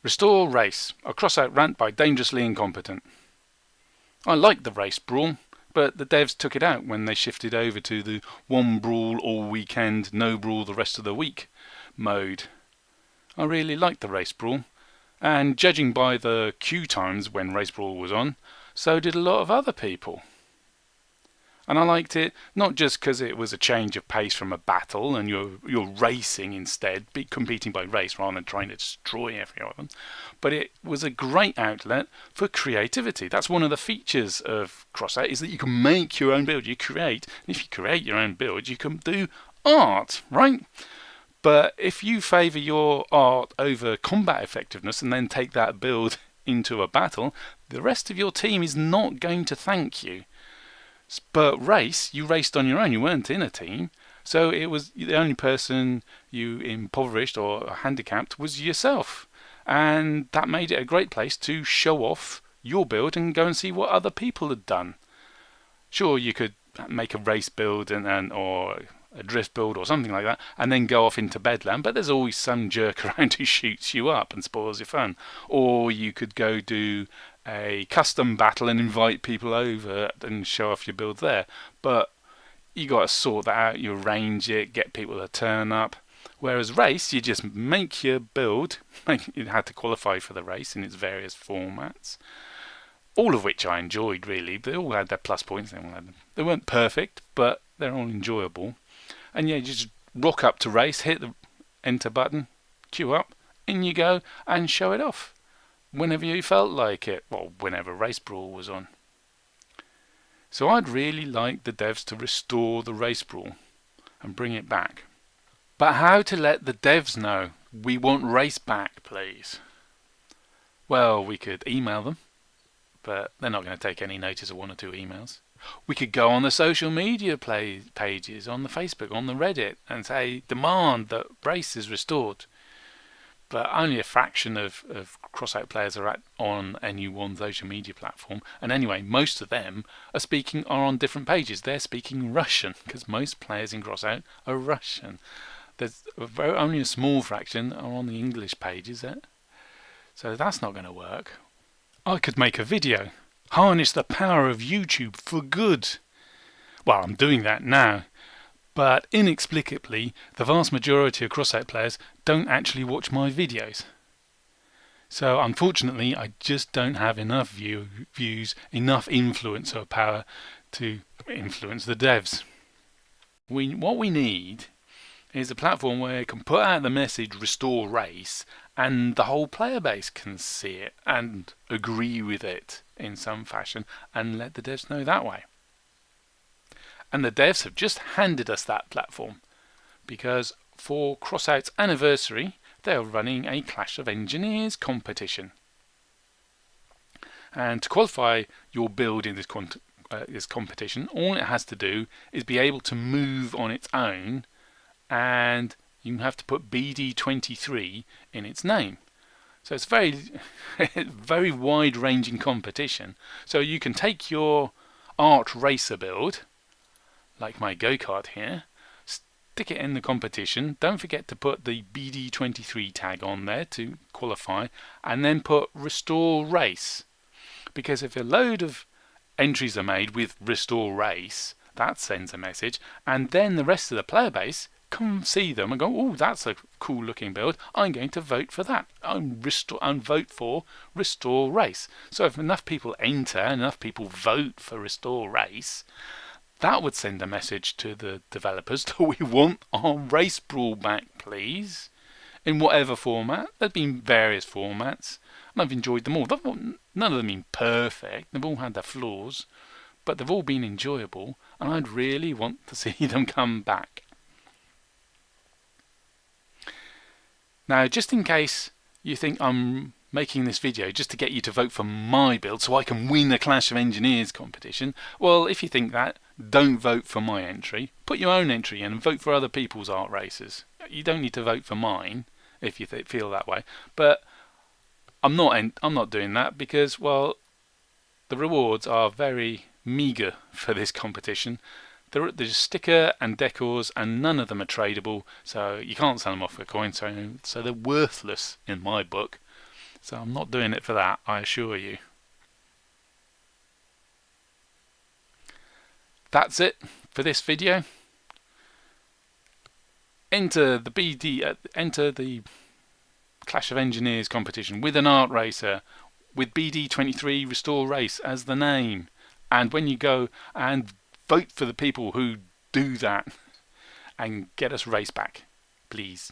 Restore Race, a Crossout rant by Dangerously Incompetent. I liked the Race Brawl, but the devs took it out when they shifted over to the one brawl all weekend, no brawl the rest of the week mode. I really liked the Race Brawl, and judging by the queue times when Race Brawl was on, so did a lot of other people. And I liked it not just because it was a change of pace from a battle and you're racing instead, competing by race rather than trying to destroy every one of them, but it was a great outlet for creativity. That's one of the features of Crossout, is that you can make your own build. You create, and if you create your own build, you can do art, right? But if you favour your art over combat effectiveness and then take that build into a battle, the rest of your team is not going to thank you. But race, you raced on your own, you weren't in a team, so it was the only person you impoverished or handicapped was yourself, and that made it a great place to show off your build and go and see what other people had done. Sure, you could make a race build or a drift build or something like that, and then go off into Bedlam, but there's always some jerk around who shoots you up and spoils your fun. Or you could go do a custom battle and invite people over and show off your build there. But you got to sort that out, you arrange it, get people to turn up. Whereas race, you just make your build. You had to qualify for the race in its various formats, all of which I enjoyed really. They all had their plus points. They weren't perfect, but they're all enjoyable. And yeah, you just rock up to race, hit the enter button, queue up, in you go, and show it off whenever you felt like it. Well, whenever Race Brawl was on. So I'd really like the devs to restore the Race Brawl and bring it back. But how to let the devs know we want race back, please? Well, we could email them, but they're not going to take any notice of one or two emails. We could go on the social media pages, on the Facebook, on the Reddit, and say, demand that race is restored. But only a fraction of Crossout players are on any one social media platform. And anyway, most of them are on different pages. They're speaking Russian, because most players in Crossout are Russian. There's only a small fraction are on the English pages. So that's not going to work. I could make a video. Harness the power of YouTube for good. Well, I'm doing that now. But inexplicably, the vast majority of Crossout players don't actually watch my videos. So unfortunately, I just don't have enough views, enough influence or power to influence the devs. What we need is a platform where you can put out the message restore race and the whole player base can see it and agree with it in some fashion and let the devs know that way. And the devs have just handed us that platform because for Crossout's anniversary they're running a Clash of Engineers competition. And to qualify your build in this competition, all it has to do is be able to move on its own, and you have to put BD23 in its name. So it's very wide-ranging competition. So you can take your art racer build, like my go-kart here, stick it in the competition. Don't forget to put the BD23 tag on there to qualify, and then put Restore Race. Because if a load of entries are made with Restore Race, that sends a message, and then the rest of the player base come see them and go, oh, that's a cool looking build, I'm going to vote for that. And vote for Restore Race. So if enough people enter and enough people vote for Restore Race, that would send a message to the developers that we want our Race Brawl back, please. In whatever format. There's been various formats, and I've enjoyed them all. None of them been perfect, they've all had their flaws, but they've all been enjoyable, and I'd really want to see them come back. Now, just in case you think I'm making this video just to get you to vote for my build so I can win a Clash of Engineers competition, well, if you think that, don't vote for my entry. Put your own entry in and vote for other people's art races. You don't need to vote for mine if you feel that way. But I'm not doing that because, well, the rewards are very meagre for this competition. There's sticker and decors, and none of them are tradable, so you can't sell them off for a coin, so they're worthless in my book. So I'm not doing it for that, I assure you. That's it for this video. Enter the Clash of Engineers competition with an art racer, with BD23 RestoreRace as the name. And when you go and vote for the people who do that and get us race back, please.